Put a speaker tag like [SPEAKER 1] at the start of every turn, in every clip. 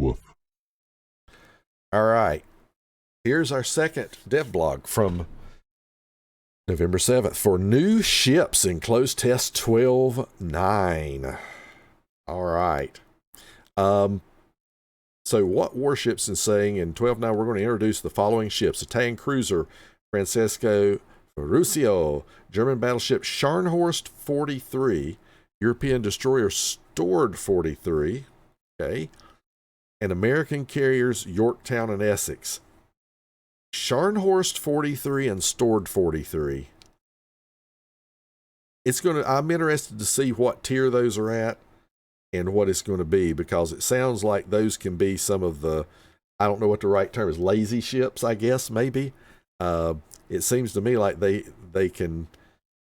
[SPEAKER 1] Woof.
[SPEAKER 2] All right. Here's our second devblog from November 7th for new ships in closed test 12.9. All right. So what warships is saying in 12.9, we're going to introduce the following ships: Italian cruiser Francesco, Ferruccio, German battleship Scharnhorst 43, European destroyer Stored 43, okay, and American carriers Yorktown and Essex. Scharnhorst 43 and Stored 43. I'm interested to see what tier those are at and what it's going to be, because it sounds like those can be some of the, I don't know what the right term is, lazy ships, I guess, maybe. It seems to me like they can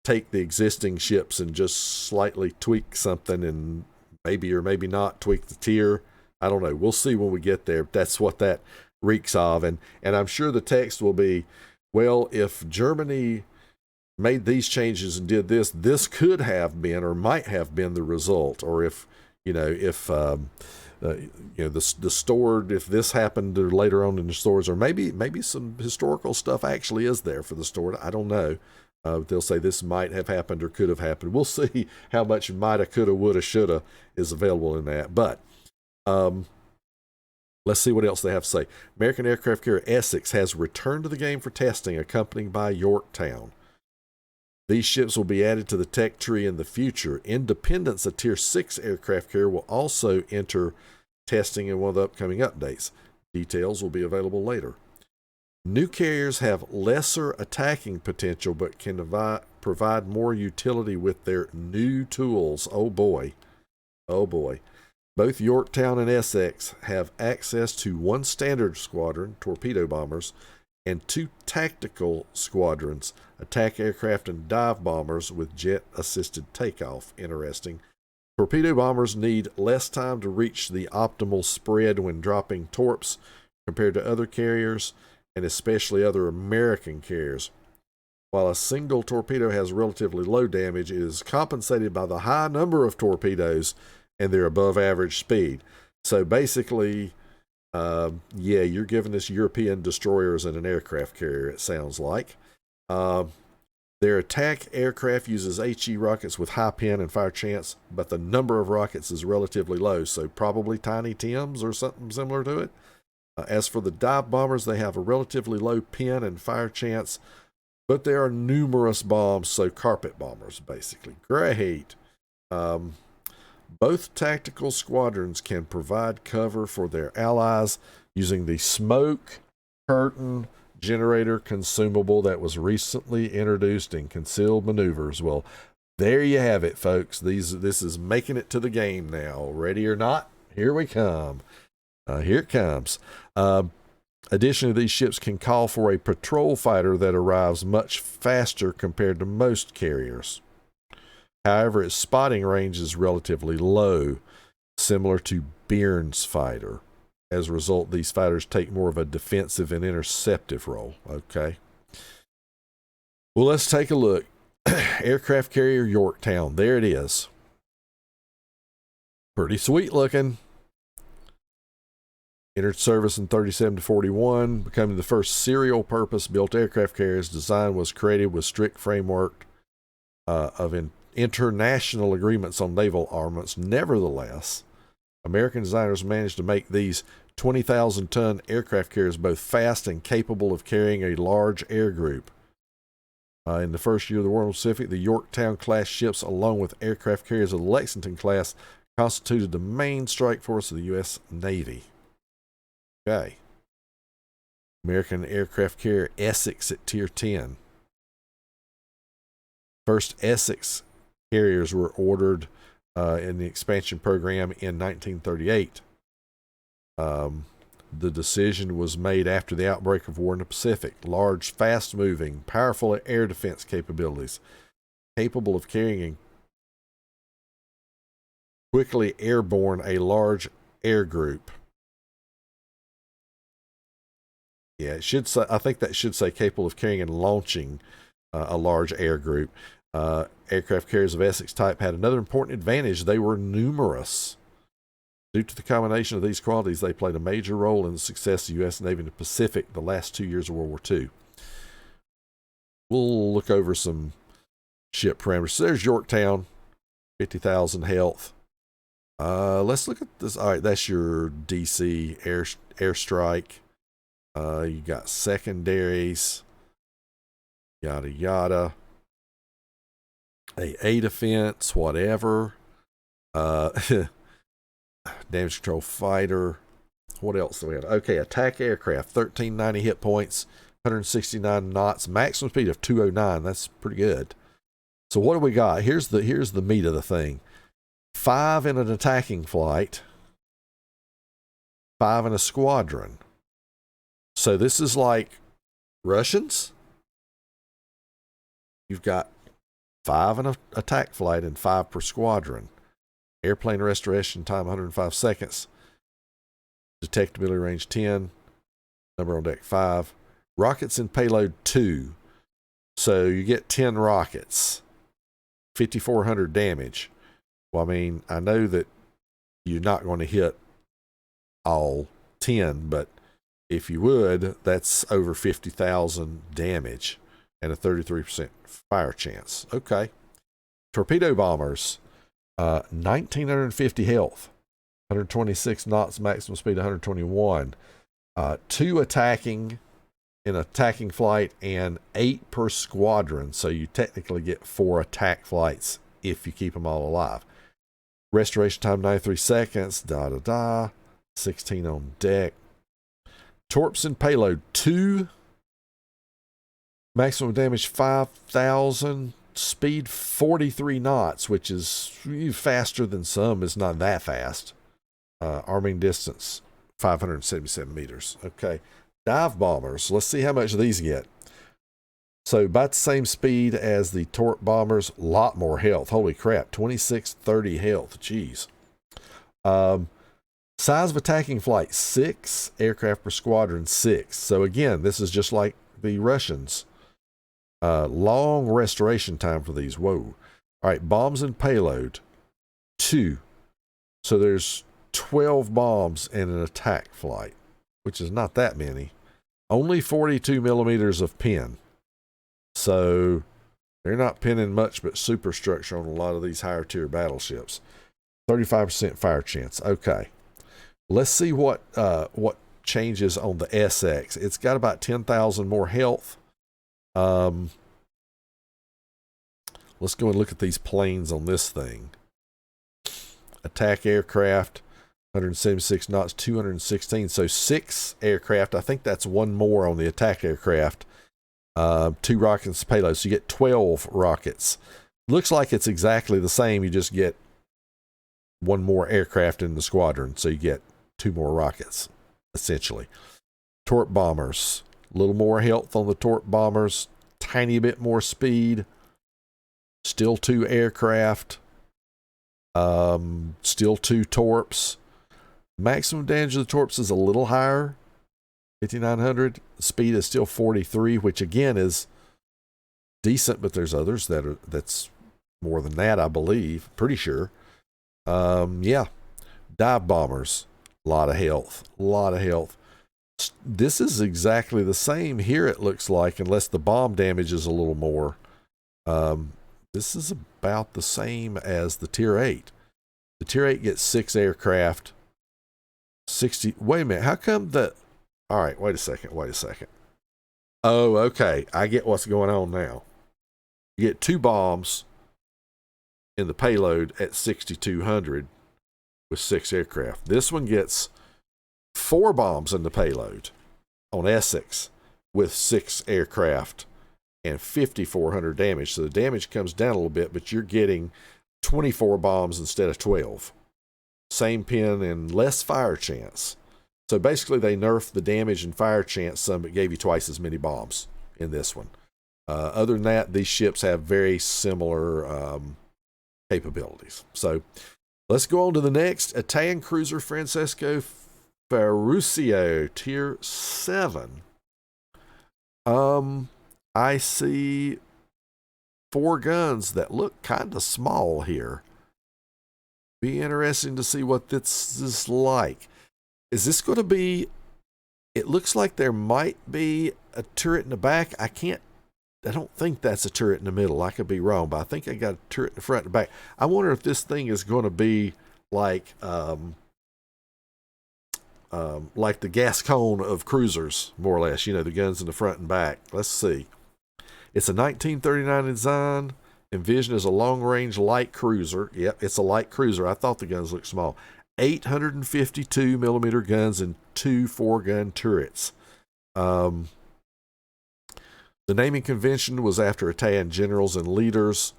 [SPEAKER 2] take the existing ships and just slightly tweak something and maybe or maybe not tweak the tier. I don't know. We'll see when we get there. That's what that reeks of. And I'm sure the text will be, well, if Germany made these changes and did this, this could have been or might have been the result. Or if the Stored, if this happened or later on in the stores, or maybe some historical stuff actually is there for the Stored. I don't know. They'll say this might have happened or could have happened. We'll see how much mighta, coulda, woulda, shoulda is available in that. But let's see what else they have to say. American aircraft carrier Essex has returned to the game for testing, accompanied by Yorktown. These ships will be added to the tech tree in the future. Independence, a Tier 6 aircraft carrier, will also enter testing in one of the upcoming updates. Details will be available later. New carriers have lesser attacking potential, but can provide more utility with their new tools. Oh boy. Oh boy. Both Yorktown and Essex have access to one standard squadron, torpedo bombers, and two tactical squadrons, attack aircraft and dive bombers with jet-assisted takeoff. Interesting. Torpedo bombers need less time to reach the optimal spread when dropping torps compared to other carriers, and especially other American carriers. While a single torpedo has relatively low damage, it is compensated by the high number of torpedoes and their above average speed. So basically, you're giving us European destroyers and an aircraft carrier, it sounds like. Their attack aircraft uses HE rockets with high pin and fire chance, but the number of rockets is relatively low, so probably Tiny Tims or something similar to it. As for the dive bombers, they have a relatively low pin and fire chance, but there are numerous bombs, so carpet bombers, basically. Great. Both tactical squadrons can provide cover for their allies using the smoke curtain generator consumable that was recently introduced in concealed maneuvers. Well, there you have it, folks. This is making it to the game now. Ready or not, here we come. Here it comes. Additionally, these ships can call for a patrol fighter that arrives much faster compared to most carriers. However, its spotting range is relatively low, similar to Byrne's fighter. As a result, these fighters take more of a defensive and interceptive role. Okay. Well, let's take a look. Aircraft carrier Yorktown. There it is. Pretty sweet looking. Entered service in 37 to 41, becoming the first serial purpose built aircraft carrier. Its design was created with strict framework of international agreements on naval armaments. Nevertheless, American designers managed to make these 20,000-ton aircraft carriers both fast and capable of carrying a large air group. In the first year of the War in the Pacific, the Yorktown-class ships, along with aircraft carriers of the Lexington class, constituted the main strike force of the U.S. Navy. Okay. American aircraft carrier Essex at Tier 10. First Essex carriers were ordered in the expansion program in 1938. The decision was made after the outbreak of war in the Pacific. Large, fast-moving, powerful air defense capabilities, capable of carrying quickly airborne a large air group. Yeah, it should say. I think that should say capable of carrying and launching a large air group. Aircraft carriers of Essex type had another important advantage. They were numerous. Due to the combination of these qualities, they played a major role in the success of the U.S. Navy in the Pacific the last 2 years of World War II. We'll look over some ship parameters. So there's Yorktown, 50,000 health. Let's look at this. All right, that's your DC airstrike. You got secondaries, yada yada. A defense, whatever. Damage control fighter. What else do we have? Okay, attack aircraft, 1390 hit points, 169 knots, maximum speed of 209. That's pretty good. So what do we got? Here's the meat of the thing. 5 in an attacking flight, 5 in a squadron. So this is like Russians. You've got 5 in an attack flight and 5 per squadron. Airplane restoration time 105 seconds. Detectability range 10. Number on deck 5. Rockets in payload 2. So you get 10 rockets. 5,400 damage. Well, I mean, I know that you're not going to hit all 10, but if you would, that's over 50,000 damage and a 33% fire chance. Okay. Torpedo bombers, 1,950 health, 126 knots, maximum speed 121. 2 attacking in attacking flight and 8 per squadron. So you technically get 4 attack flights if you keep them all alive. Restoration time 93 seconds. 16 on deck. Torps and payload 2. Maximum damage 5,000. Speed 43 knots, which is faster than some. It's not that fast. Arming distance 577 meters. Okay. Dive bombers. Let's see how much these get. So about the same speed as the torp bombers, a lot more health. Holy crap, 2630 health. Jeez. Size of attacking flight, 6. Aircraft per squadron, 6. So again, this is just like the Russians. Long restoration time for these. Whoa. All right, bombs and payload, 2. So there's 12 bombs in an attack flight, which is not that many. Only 42 millimeters of pin. So they're not pinning much but superstructure on a lot of these higher tier battleships. 35% fire chance. Okay. Let's see what changes on the Essex. It's got about 10,000 more health. Let's go and look at these planes on this thing. Attack aircraft, 176 knots, 216. So 6 aircraft. I think that's 1 more on the attack aircraft. 2 rockets payload. So you get 12 rockets. Looks like it's exactly the same. You just get 1 more aircraft in the squadron. So you get 2 more rockets, essentially. Torp bombers. A little more health on the torp bombers. Tiny bit more speed. Still 2 aircraft. Still 2 torps. Maximum damage of the torps is a little higher. 5,900. Speed is still 43, which again is decent, but there's others that's more than that, I believe. Pretty sure. Yeah. Dive bombers. A lot of health. A lot of health. This is exactly the same here, it looks like, unless the bomb damage is a little more. This is about the same as the Tier 8. The Tier 8 gets 6 aircraft. 60. Wait a minute. How come the... All right, wait a second. Oh, okay. I get what's going on now. You get 2 bombs in the payload at 6,200 with 6 aircraft. This one gets 4 bombs in the payload on Essex with 6 aircraft and 5,400 damage. So the damage comes down a little bit, but you're getting 24 bombs instead of 12. Same pin and less fire chance. So basically they nerfed the damage and fire chance some, but gave you twice as many bombs in this one. Other than that, these ships have very similar capabilities. So let's go on to the next. Italian cruiser Francesco Ferruccio, Tier 7. I see 4 guns that look kind of small here. Be interesting to see what this is like. Is this going to be... It looks like there might be a turret in the back. I don't think that's a turret in the middle. I could be wrong, but I think I got a turret in the front and the back. I wonder if this thing is going to be like the Gascon of cruisers, more or less. You know, the guns in the front and back. Let's see. It's a 1939 design. Envisioned as a long-range light cruiser. Yep, it's a light cruiser. I thought the guns looked small. 852 millimeter guns and 2 4-gun turrets. The naming convention was after Italian generals and leaders,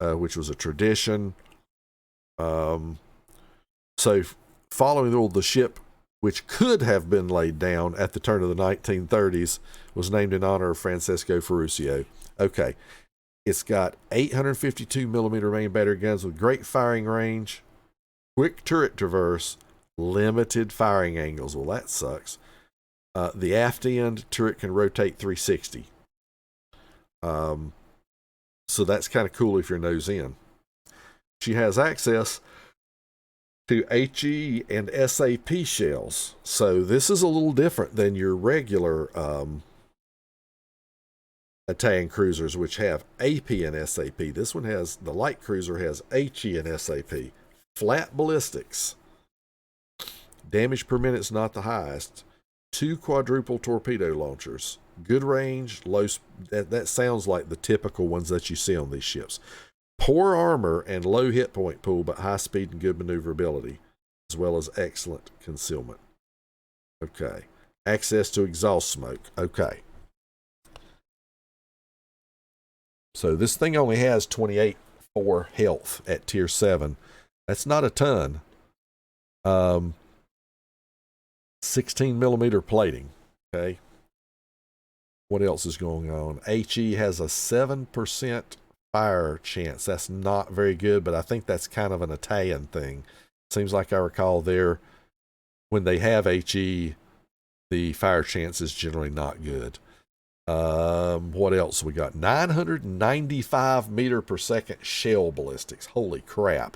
[SPEAKER 2] which was a tradition. So, following the ship, which could have been laid down at the turn of the 1930s, was named in honor of Francesco Ferruccio. Okay. It's got 852 millimeter main battery guns with great firing range, quick turret traverse, limited firing angles. Well, that sucks. The aft end turret can rotate 360. So that's kind of cool if you're nose in. She has access to HE and SAP shells. So this is a little different than your regular Italian cruisers, which have AP and SAP. This one has, the light cruiser has HE and SAP. Flat ballistics. Damage per minute's not the highest. 2 quadruple torpedo launchers. Good range, low. That sounds like the typical ones that you see on these ships. Poor armor and low hit point pool, but high speed and good maneuverability, as well as excellent concealment. Okay. Access to exhaust smoke. Okay. So this thing only has 28.4 health at tier 7. That's not a ton. 16 millimeter plating. Okay. What else is going on? HE has a 7% fire chance. That's not very good, but I think that's kind of an Italian thing. Seems like I recall there, when they have HE, the fire chance is generally not good. What else we got? 995 meter per second shell ballistics. Holy crap.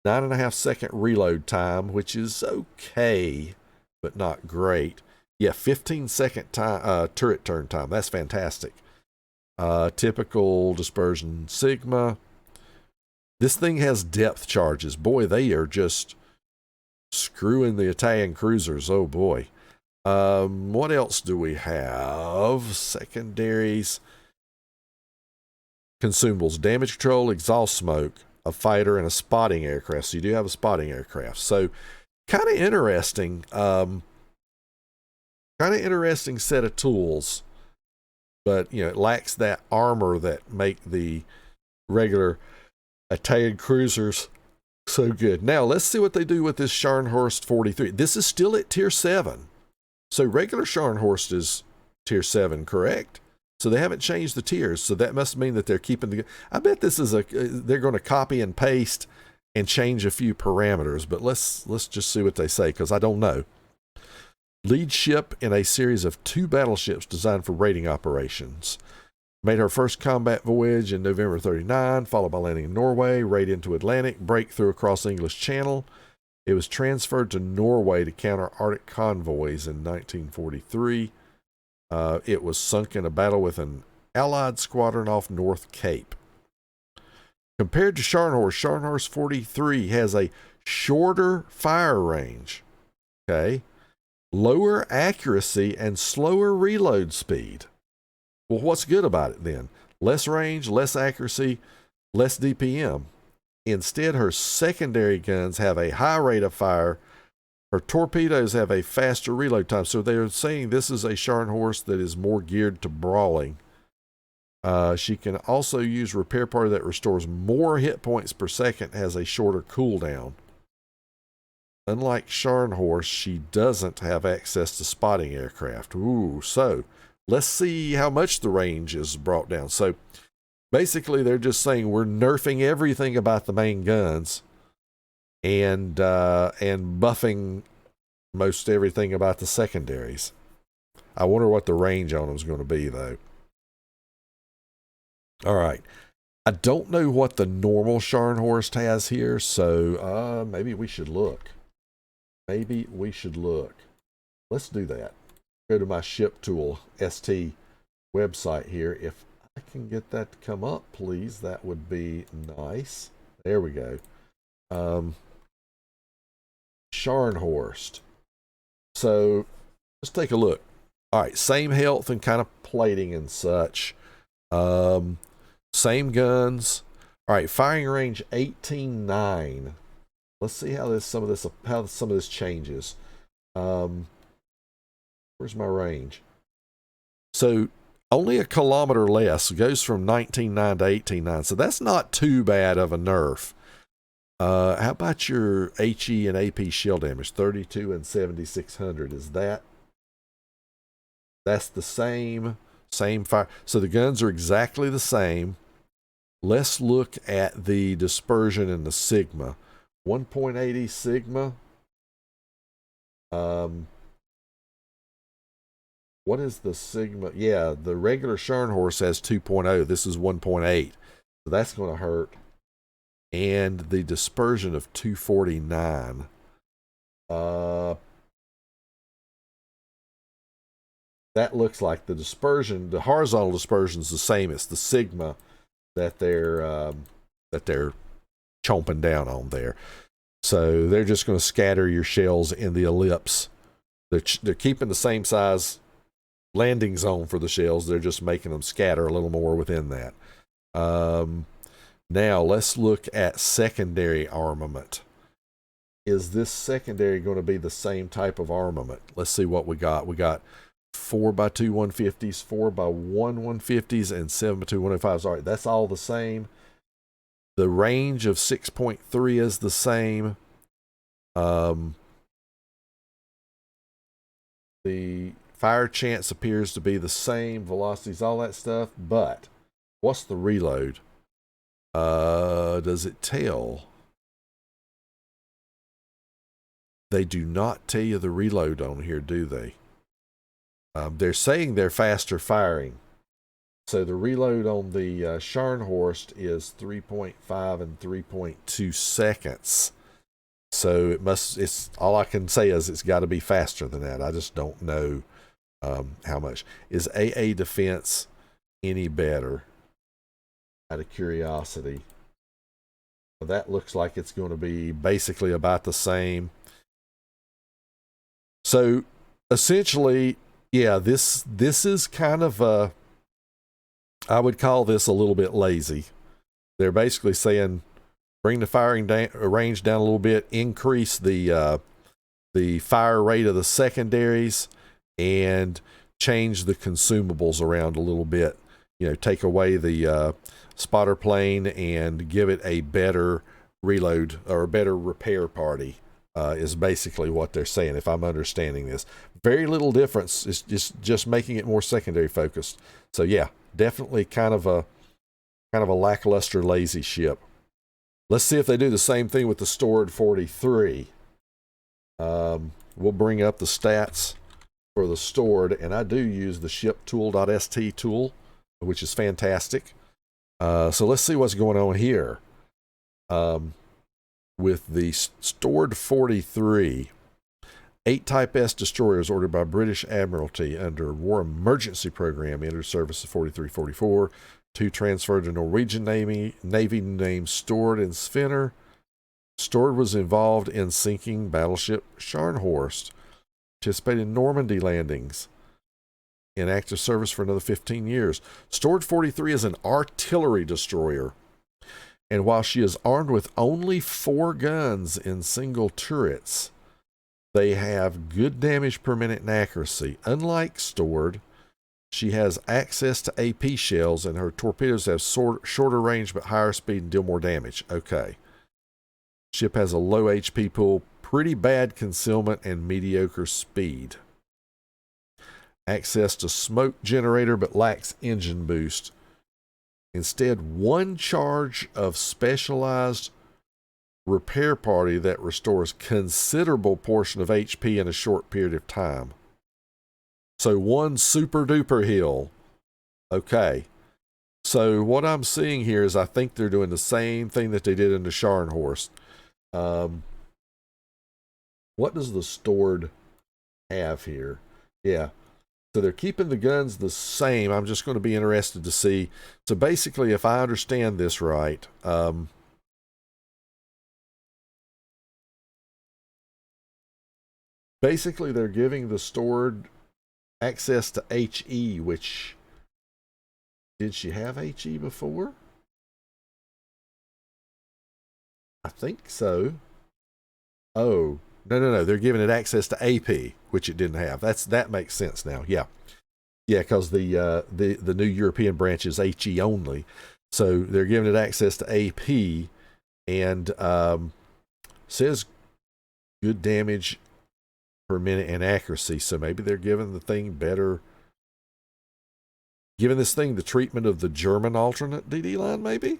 [SPEAKER 2] 9.5 second reload time, which is okay, but not great. Yeah, 15-second time, turret turn time. That's fantastic. Typical dispersion sigma. This thing has depth charges. Boy, they are just screwing the Italian cruisers. Oh boy. What else do we have? Secondaries. Consumables. Damage control, exhaust smoke, a fighter, and a spotting aircraft. So you do have a spotting aircraft. So kind of interesting. Kind of interesting set of tools. But, you know, it lacks that armor that make the regular Italian cruisers so good. Now, let's see what they do with this Scharnhorst 43. This is still at tier 7. So regular Scharnhorst is tier 7, correct? So they haven't changed the tiers. So that must mean that they're keeping the... I bet this is they're going to copy and paste and change a few parameters. But let's just see what they say, because I don't know. Lead ship in a series of 2 battleships designed for raiding operations. Made her first combat voyage in November 39, followed by landing in Norway, raid into Atlantic, breakthrough across English Channel. It was transferred to Norway to counter Arctic convoys in 1943. It was sunk in a battle with an Allied squadron off North Cape. Compared to Scharnhorst, Scharnhorst 43 has a shorter fire range. Okay. Lower accuracy and slower reload speed. Well, what's good about it then? Less range, less accuracy, less DPM. Instead, her secondary guns have a high rate of fire. Her torpedoes have a faster reload time. So they're saying this is a Scharnhorst that is more geared to brawling. She can also use repair party that restores more hit points per second, has a shorter cooldown. Unlike Scharnhorst, she doesn't have access to spotting aircraft. Ooh, so let's see how much the range is brought down. So basically, they're just saying we're nerfing everything about the main guns and buffing most everything about the secondaries. I wonder what the range on them is going to be, though. All right. I don't know what the normal Scharnhorst has here, so maybe we should look. Maybe we should look. Let's do that. Go to my ship tool ST website here. If I can get that to come up, please, that would be nice. There we go. Scharnhorst. So let's take a look. All right, same health and kind of plating and such. Same guns. All right, firing range 18.9. Let's see how some of this changes. Where's my range? So only a kilometer less. It goes from 19.9 to 18.9. So that's not too bad of a nerf. How about your HE and AP shell damage? 32 and 7,600. Is that's the same fire. So the guns are exactly the same. Let's look at the dispersion and the sigma. 1.80 sigma. What is the sigma? Yeah, the regular Scharnhorst has 2.0. This is 1.8. So that's going to hurt. And the dispersion of 249. That looks like the dispersion, the horizontal dispersion is the same. It's the sigma that they're chomping down on there. So they're just going to scatter your shells in the ellipse. They're keeping the same size landing zone for the shells. They're just making them scatter a little more within that. Now let's look at secondary armament. Is this secondary going to be the same type of armament? Let's see what we got. We got 4x2 150s, 4x1 150s, and 7x2 105s. All right, that's all the same. The range of 6.3 is the same. The fire chance appears to be the same, velocities, all that stuff. But what's the reload? Does it tell? They do not tell you the reload on here, do they? They're saying they're faster firing. So the reload on the Scharnhorst is 3.5 and 3.2 seconds. So it's all I can say is it's got to be faster than that. I just don't know how much. Is AA defense any better? Out of curiosity. Well, that looks like it's going to be basically about the same. So essentially, yeah, this is kind of I would call this a little bit lazy. They're basically saying bring the firing range down a little bit, increase the fire rate of the secondaries, and change the consumables around a little bit. You know, take away the spotter plane and give it a better reload or a better repair party. Is basically what they're saying, if I'm understanding this. Very little difference. It's just making it more secondary focused. So yeah, definitely kind of a lackluster, lazy ship. Let's see if they do the same thing with the Stored 43. We'll bring up the stats for the Stored, and I do use the shiptool.st tool, which is fantastic. So let's see what's going on here. With the Stored 43, 8 Type S destroyers ordered by British Admiralty under War Emergency Program entered service at 4344. 2 transferred to Norwegian Navy named Stored and Svenner. Stored was involved in sinking battleship Scharnhorst, participated in Normandy landings, in active service for another 15 years. Stored 43 is an artillery destroyer. And while she is armed with only 4 guns in single turrets, they have good damage per minute and accuracy. Unlike Stored, she has access to AP shells, and her torpedoes have shorter range but higher speed and deal more damage. Okay. Ship has a low HP pool, pretty bad concealment, and mediocre speed. Access to smoke generator but lacks engine boost. Instead, 1 charge of specialized repair party that restores considerable portion of HP in a short period of time. So 1 super duper heal. Okay. So what I'm seeing here is I think they're doing the same thing that they did in the Scharnhorst. What does the stored have here? Yeah. So they're keeping the guns the same. I'm just going to be interested to see. So basically, if I understand this right, basically they're giving the stored access to HE, which, did she have HE before? I think so. Oh, no. They're giving it access to AP, which it didn't have. That makes sense now. Yeah. Yeah, because the new European branch is HE only. So they're giving it access to AP, and says good damage per minute and accuracy. So maybe they're giving the thing better, giving this thing the treatment of the German alternate DD line, maybe.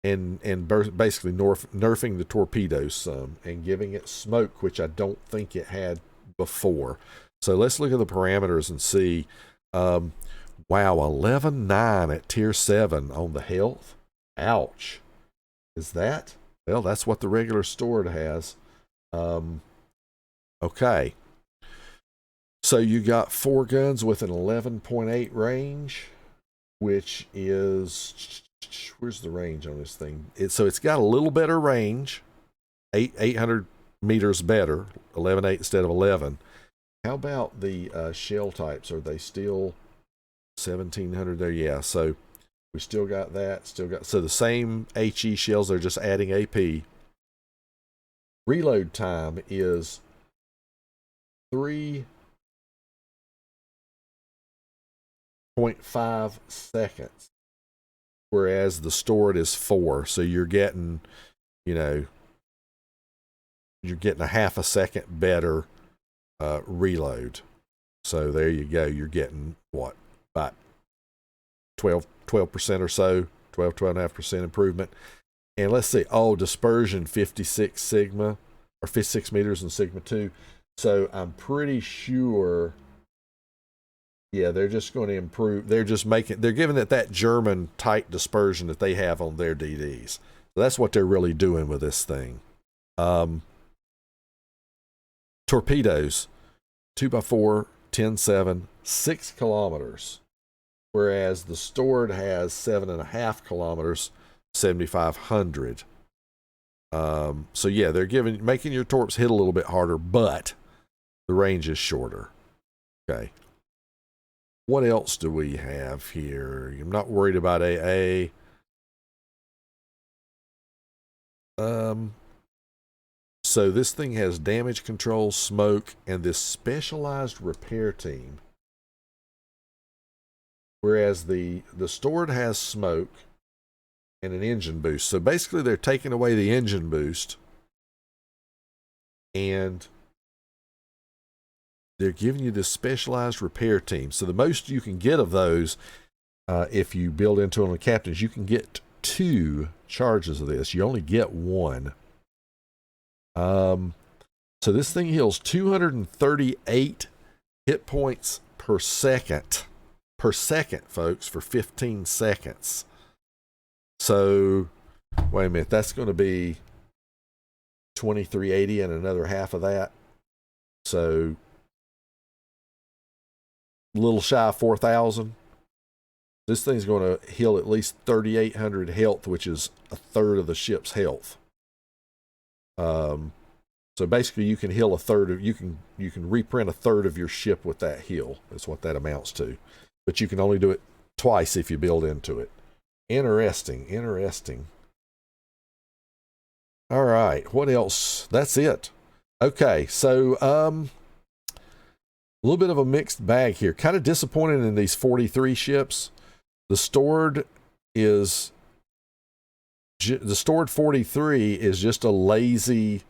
[SPEAKER 2] And basically nerfing the torpedoes some and giving it smoke, which I don't think it had before. So let's look at the parameters and see. Wow, 11.9 at tier 7 on the health. Ouch. Is that? Well, that's what the regular stored has. Okay. So you got 4 guns with an 11.8 range, which is... Where's the range on this thing? So it's got a little better range, 800 meters better, 11.8 instead of 11. How about the shell types? Are they still 1700 there? Yeah, so we still got that. So the same HE shells, they're just adding AP. Reload time is 3.5 seconds. Whereas the stored is 4. So you're getting, you're getting a half a second better reload. So there you go. You're getting what? About 12% or so, 12.5% improvement. And let's see, dispersion 56 sigma, or 56 meters in sigma 2. So I'm pretty sure... Yeah, they're just going to improve. They're giving it that German tight dispersion that they have on their DDs. So that's what they're really doing with this thing. Torpedoes, 2x4, 10.7, 6 kilometers. Whereas the stored has 7.5 kilometers, 7,500. So yeah, they're making your torps hit a little bit harder, but the range is shorter. Okay. What else do we have here? I'm not worried about AA. So this thing has damage control, smoke, and this specialized repair team. Whereas the stored has smoke and an engine boost. So basically they're taking away the engine boost and they're giving you this specialized repair team. So the most you can get of those, if you build into it on the captains, you can get 2 charges of this. You only get 1. So this thing heals 238 hit points per second. Per second, folks, for 15 seconds. So, wait a minute, that's going to be 2380 and another half of that. So, a little shy of 4,000. This thing's going to heal at least 3,800 health, which is a third of the ship's health. So basically, you can heal a third of you can reprint a third of your ship with that heal. That's what that amounts to. But you can only do it twice if you build into it. Interesting. All right, what else? That's it. Okay, so a little bit of a mixed bag here. Kind of disappointed in these 43 ships. The stored 43 is just a lazy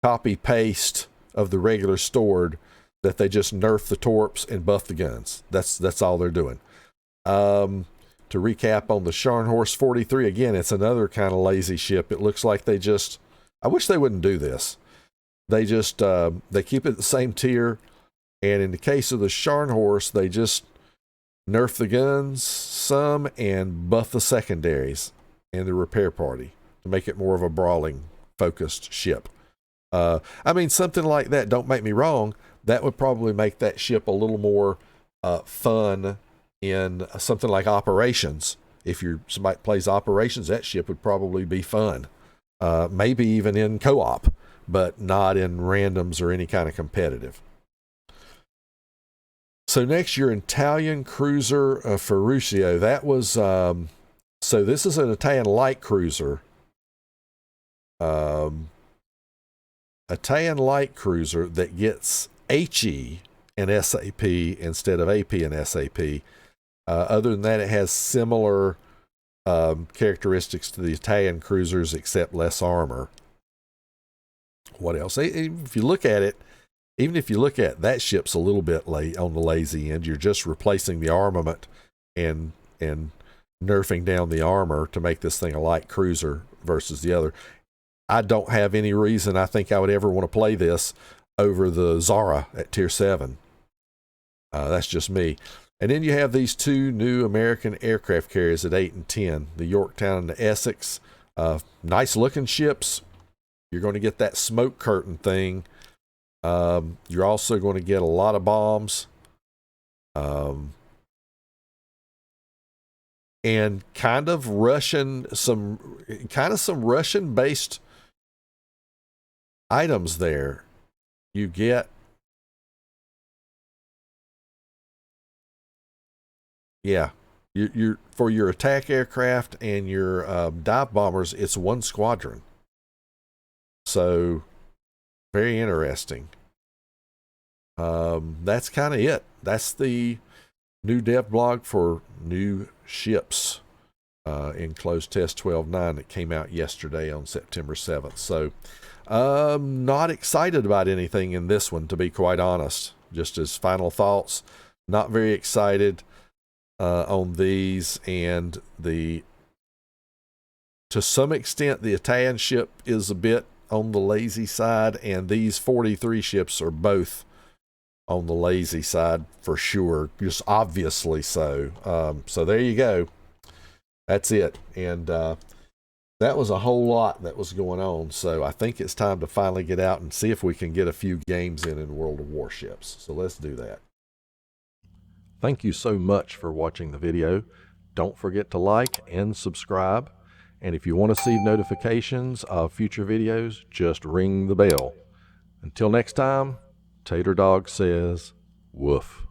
[SPEAKER 2] copy paste of the regular stored that they just nerf the torps and buff the guns. That's all they're doing. To recap on the Scharnhorst 43, again, it's another kind of lazy ship. It looks like I wish they wouldn't do this. They just, they keep it the same tier And in the case of the Scharnhorst, they just nerf the guns some and buff the secondaries and the repair party to make it more of a brawling focused ship. I mean, something like that, don't make me wrong, that would probably make that ship a little more fun in something like operations. If somebody plays operations, that ship would probably be fun. Maybe even in co-op, but not in randoms or any kind of competitive. So next, your Italian cruiser Ferruccio. That was, so this is an Italian light cruiser. Italian light cruiser that gets HE and SAP instead of AP and SAP. Other than that, it has similar characteristics to the Italian cruisers, except less armor. What else? If you look at it, even if you look at that ship's a little bit on the lazy end, you're just replacing the armament and nerfing down the armor to make this thing a light cruiser versus the other. I don't have any reason I think I would ever want to play this over the Zara at Tier 7. That's just me. And then you have these two new American aircraft carriers at 8 and 10, the Yorktown and the Essex. Nice looking ships. You're going to get that smoke curtain thing. You're also going to get a lot of bombs. And kind of some Russian based items there. You get, yeah, you're for your attack aircraft and your dive bombers, it's one squadron. So very interesting. That's kind of it. That's the new dev blog for new ships in closed test 12.9 that came out yesterday on September 7th. So not excited about anything in this one, to be quite honest. Just as final thoughts, not very excited on these, and to some extent the Italian ship is a bit on the lazy side, and these 43 ships are both on the lazy side for sure, just obviously so. So there you go. That's it. And that was a whole lot that was going on. So I think it's time to finally get out and see if we can get a few games in World of Warships. So let's do that. Thank you so much for watching the video. Don't forget to like and subscribe. And if you want to see notifications of future videos, just ring the bell. Until next time, Tater Dawg says, woof.